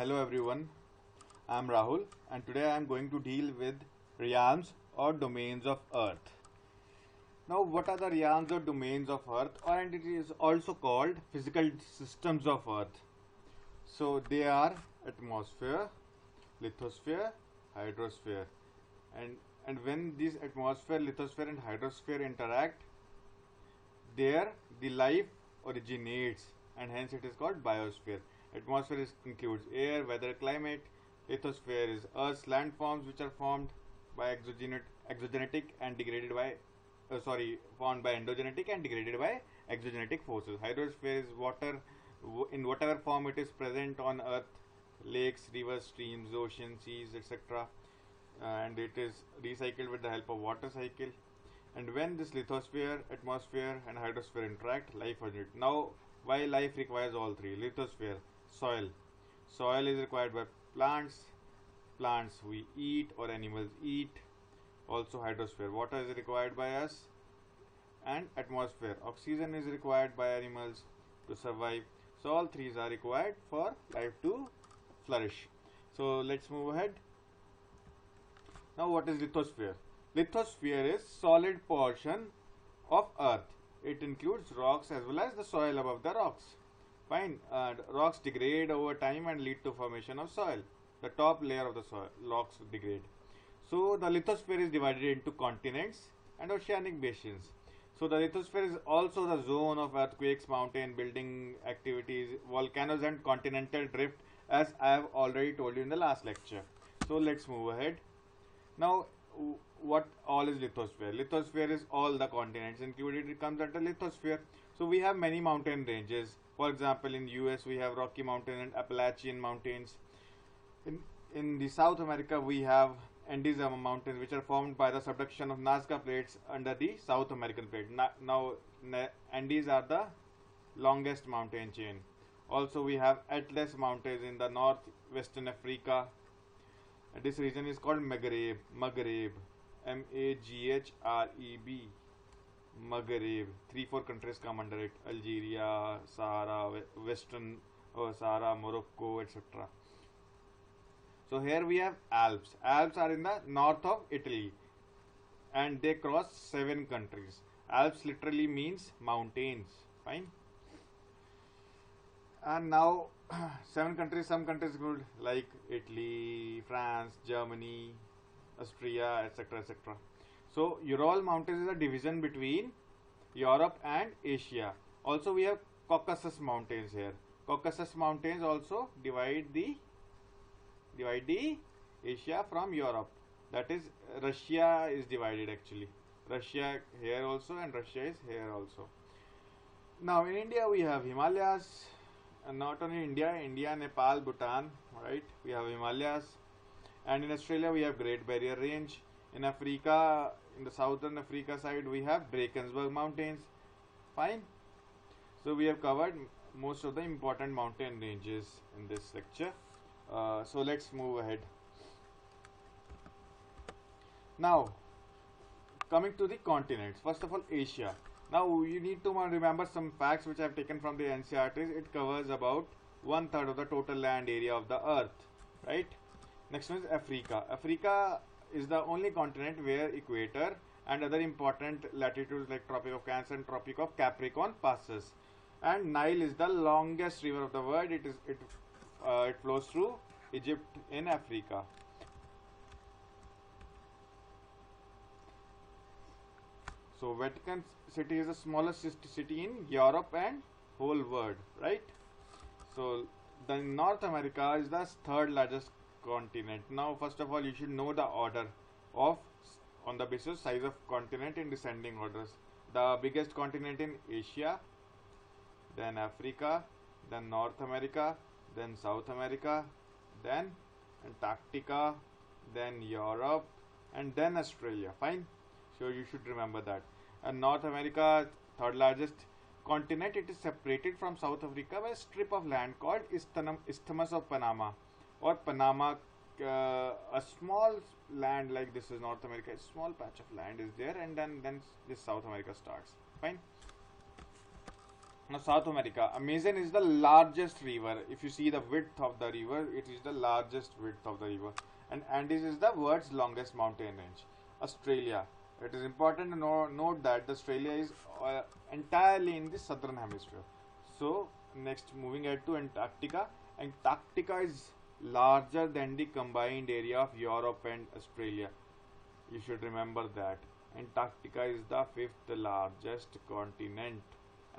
Hello everyone, I am Rahul and today I am going to deal with realms or domains of Earth. Now what are the realms or domains of Earth, or and it is also called physical systems of Earth. So they are atmosphere, lithosphere, hydrosphere, and when these atmosphere, lithosphere and hydrosphere interact, there the life originates and hence it is called biosphere. Atmosphere includes air, weather, climate. Lithosphere is Earth's landforms which are formed by exogenetic and degraded by formed by endogenetic and degraded by exogenetic forces. Hydrosphere is water in whatever form it is present on Earth, lakes, rivers, streams, oceans, seas, etc. And it is recycled with the help of water cycle. And when this lithosphere, atmosphere and hydrosphere interact, life originates. Now why life requires all three? Lithosphere, soil. Soil is required by plants. Plants we eat or animals eat. Also hydrosphere, water is required by us. And atmosphere, oxygen is required by animals to survive. So all three are required for life to flourish. So let's move ahead. Now what is lithosphere? Lithosphere is solid portion of Earth. It includes rocks as well as the soil above the rocks. Fine. Rocks degrade over time and lead to formation of soil. The top layer of the soil rocks degrade. So the lithosphere is divided into continents and oceanic basins. So the lithosphere is also the zone of earthquakes, mountain building activities, volcanoes and continental drift, as I have already told you in the last lecture. So let's move ahead. Now what all is lithosphere? Lithosphere is all the continents included. It comes under lithosphere. So we have many mountain ranges. For example, in US we have Rocky Mountain and Appalachian mountains. In the South America we have Andes mountains, which are formed by the subduction of Nazca plates under the South American plate. Now Andes are the longest mountain chain. Also we have Atlas mountains in the northwestern Africa. This region is called Maghreb, M-A-G-H-R-E-B, Maghreb. 3-4 countries come under it: Algeria, Sahara, Sahara, Morocco, etc. So here we have Alps. Alps are in the north of Italy and they cross 7 countries. Alps literally means mountains. Fine. And now 7 countries, some countries good like Italy, France, Germany, Austria, etc. etc. So Ural Mountains is a division between Europe and Asia. Also we have Caucasus Mountains here. Caucasus Mountains also divide the Asia from Europe. That is, Russia is divided actually. Russia here also and Russia is here also. Now in India we have Himalayas. And not only India, Nepal, Bhutan, right? We have Himalayas. And in Australia we have Great Barrier Range. In Africa, in the southern Africa side, we have Drakensberg Mountains. Fine. So we have covered most of the important mountain ranges in this lecture. So let's move ahead. Now, coming to the continents. First of all, Asia. Now you need to remember some facts which I have taken from the NCERTs. It covers about 1/3 of the total land area of the earth, right? Next one is Africa. Africa is the only continent where equator and other important latitudes like Tropic of Cancer and Tropic of Capricorn passes. And Nile is the longest river of the world. It flows through Egypt in Africa. So Vatican City is the smallest city in Europe and whole world, right? So the North America is the 3rd largest continent. Now first of all you should know the order of on the basis of size of continent in descending orders. The biggest continent in Asia, then Africa, then North America, then South America, then Antarctica, then Europe, and then Australia. Fine. So you should remember that. And North America, 3rd largest continent, it is separated from South Africa by a strip of land called Isthmus of Panama, or Panama. A small land like this is North America. A small patch of land is there, and then this South America starts. Fine. Now, South America, Amazon is the largest river. If you see the width of the river, it is the largest width of the river. And Andes is the world's longest mountain range. Australia, it is important to note that Australia is entirely in the southern hemisphere. So, next moving ahead to Antarctica. Antarctica is larger than the combined area of Europe and Australia. You should remember that. Antarctica is the fifth largest continent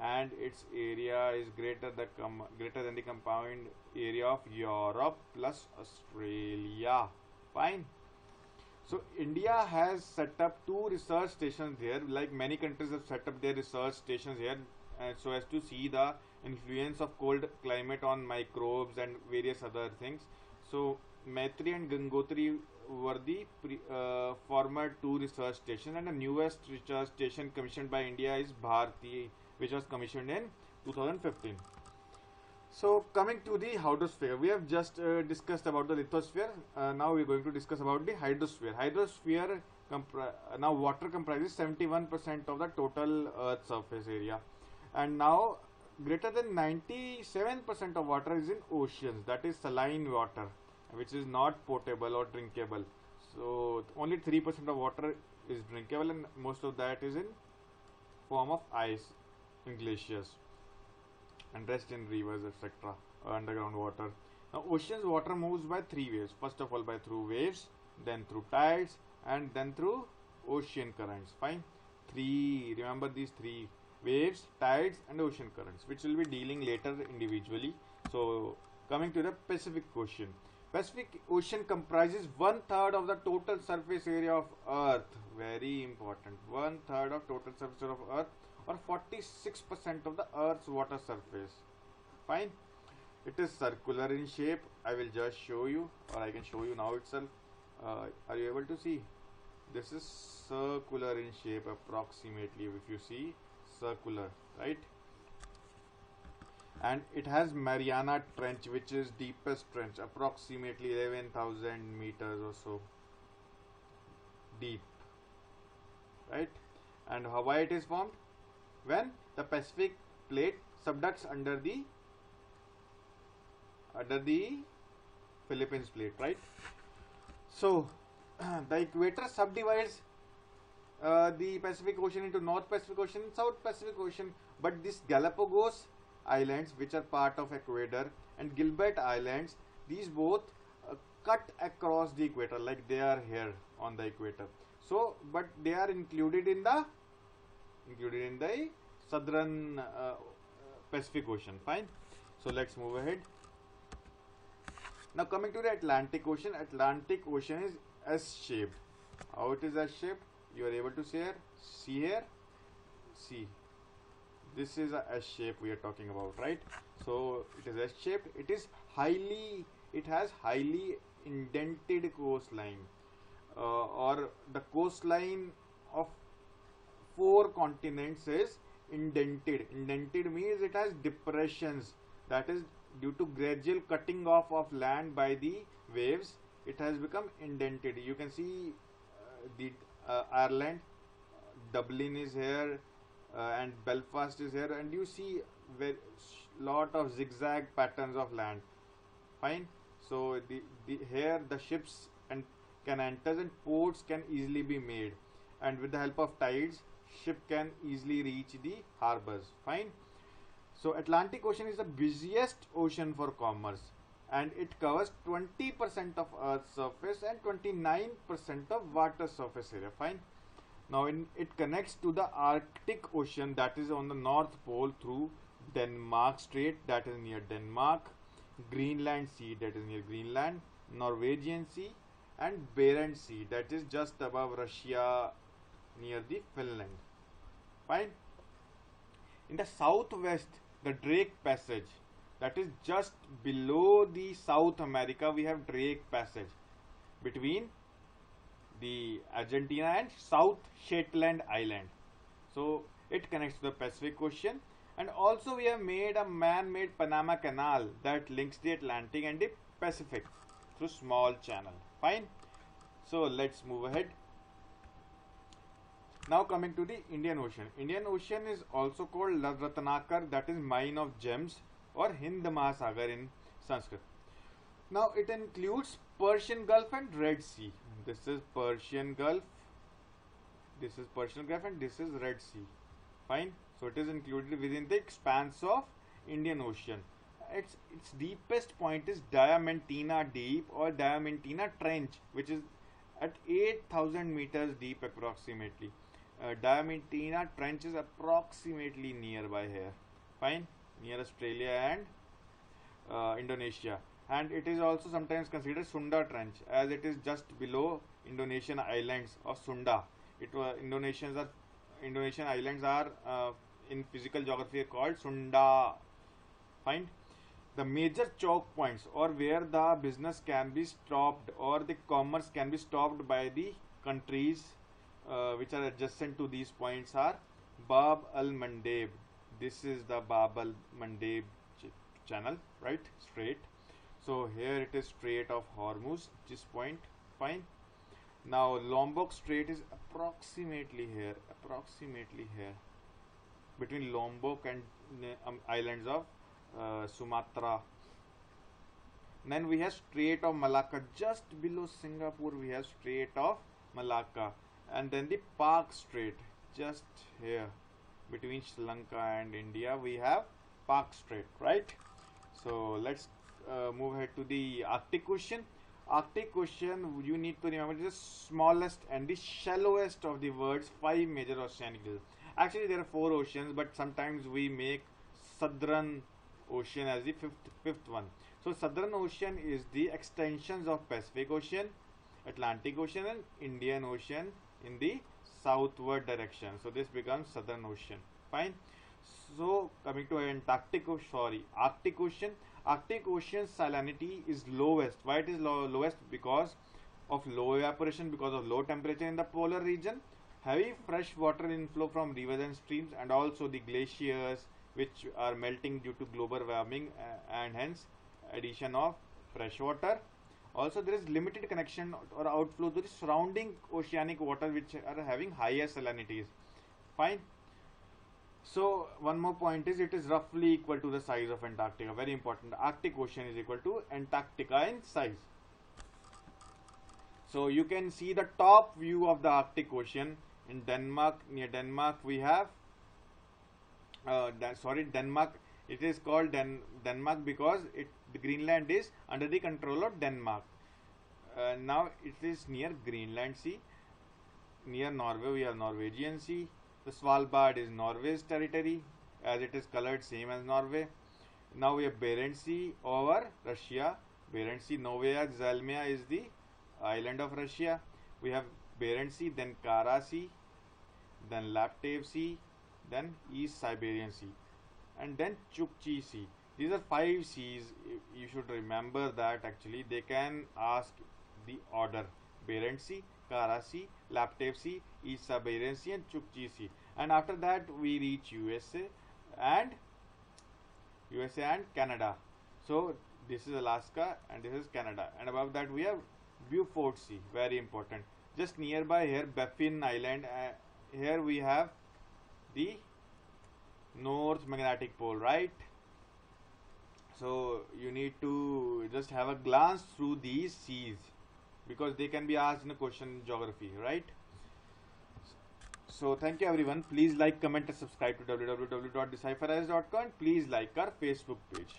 and its area is greater than the combined area of Europe plus Australia. Fine. So India has set up two research stations here. Like many countries have set up their research stations here, so as to see the influence of cold climate on microbes and various other things. So Maitri and Gangotri were the former two research stations, and the newest research station commissioned by India is Bharti, which was commissioned in 2015. So coming to the Hydrosphere, we have just discussed about the lithosphere. Now we are going to discuss about the Hydrosphere. Hydrosphere now water comprises 71% of the total Earth surface area, and now greater than 97% of water is in oceans, that is saline water, which is not potable or drinkable. So only 3% of water is drinkable, and most of that is in form of ice in glaciers, and rest in rivers, etc., underground water. Now ocean's water moves by three ways. First of all by through waves, then through tides, and then through ocean currents. Fine. Remember these three: waves, tides, and ocean currents, which will be dealing later individually. So coming to the Pacific Ocean. Pacific Ocean comprises 1/3 of the total surface area of Earth. Very important. 1/3 of total surface area of Earth, or 46% of the Earth's water surface. Fine. It is circular in shape. I will just show you, or I can show you now itself. Are you able to see? This is circular in shape approximately. If you see, circular, right? And it has Mariana Trench, which is deepest trench, approximately 11,000 meters or so deep, right? And why it is formed? When the Pacific plate subducts under the Philippines plate, right? So the equator subdivides the Pacific Ocean into North Pacific Ocean and South Pacific Ocean, but this Galapagos Islands, which are part of Ecuador, and Gilbert Islands, these both cut across the equator, like they are here on the equator. So but they are included in the southern Pacific Ocean. Fine. So let's move ahead. Now coming to the Atlantic Ocean. Atlantic Ocean is S-shaped. How it is S-shaped? You are able to see here. See, this is a S shape we are talking about, right? So it is S shaped. It has highly indented coastline, or the coastline of 4 continents is indented. Indented means it has depressions, that is due to gradual cutting off of land by the waves. It has become indented. You can see the Ireland, Dublin is here, and Belfast is here, and you see lot of zigzag patterns of land. Fine. So here the ships and can enter, and ports can easily be made, and with the help of tides, ship can easily reach the harbors. Fine. So Atlantic Ocean is the busiest ocean for commerce, and it covers 20% of Earth's surface and 29% of water surface area. Fine. Now it connects to the Arctic Ocean, that is on the North Pole, through Denmark Strait, that is near Denmark, Greenland Sea, that is near Greenland, Norwegian Sea, and Barents Sea, that is just above Russia near the Finland. Fine. In the southwest, the Drake Passage, that is just below the South America, we have Drake Passage between the Argentina and South Shetland Island. So it connects to the Pacific Ocean, and also we have made a man-made Panama Canal that links the Atlantic and the Pacific through small channel. Fine. So let's move ahead. Now coming to the Indian Ocean. Indian Ocean is also called Ratnakar, that is mine of gems, or Hind Mahasagar in Sanskrit. Now it includes Persian Gulf and Red Sea. This is Persian Gulf, this is Persian Gulf, and this is Red Sea. Fine. So it is included within the expanse of Indian Ocean. Its deepest point is Diamantina Deep or Diamantina Trench, which is at 8,000 meters deep approximately. Diamantina Trench is approximately nearby here. Fine, near Australia and Indonesia. And it is also sometimes considered Sunda Trench, as it is just below Indonesian islands of Sunda. Indonesian islands are in physical geography called Sunda. Fine. The major choke points, or where the business can be stopped or the commerce can be stopped by the countries which are adjacent to these points, are Bab al-Mandeb. This is the Bab al-Mandeb channel, right? Strait. So here it is Strait of Hormuz, this point. Fine. Now Lombok Strait is approximately here, between Lombok and islands of Sumatra. Then we have Strait of Malacca, just below Singapore we have Strait of Malacca, and then the Pak Strait, just here between Sri Lanka and India we have Pak Strait, right? So let's move ahead to the Arctic Ocean. Arctic Ocean, you need to remember, is the smallest and the shallowest of the world's 5 major oceanic regions. Actually there are 4 oceans, but sometimes we make Southern Ocean as the fifth one. So Southern Ocean is the extensions of Pacific Ocean, Atlantic Ocean and Indian Ocean in the southward direction. So this becomes Southern Ocean. Fine. So coming to Arctic Ocean. Arctic Ocean salinity is lowest. Why it is lowest? Because of low evaporation, because of low temperature in the polar region, heavy fresh water inflow from rivers and streams, and also the glaciers which are melting due to global warming and hence addition of fresh water. Also there is limited connection or outflow to the surrounding oceanic water which are having higher salinities. Fine. So one more point is it is roughly equal to the size of Antarctica. Very important. Arctic Ocean is equal to Antarctica in size. So you can see the top view of the Arctic Ocean in Denmark. Near Denmark we have Denmark. It is called Denmark because the Greenland is under the control of Denmark. Now it is near Greenland Sea. Near Norway we have Norwegian Sea. The Svalbard is Norway's territory, as it is colored same as Norway. Now we have Barents Sea over Russia. Barents Sea, Novaya Zemlya is the island of Russia. We have Barents Sea, then Kara Sea, then Laptev Sea, then East Siberian Sea, and then Chukchi Sea. These are 5 seas. You should remember that actually they can ask the order: Barents Sea, Kara Sea, Laptev Sea, East Siberian Sea, and Chukchi Sea. And after that we reach USA and Canada. So this is Alaska and this is Canada. And above that we have Beaufort Sea, very important. Just nearby here, Baffin Island. Here we have the North Magnetic Pole, right? So you need to just have a glance through these seas, because they can be asked in a question in geography, right? So thank you everyone. Please like, comment and subscribe to www.decipherise.com. Please like our Facebook page.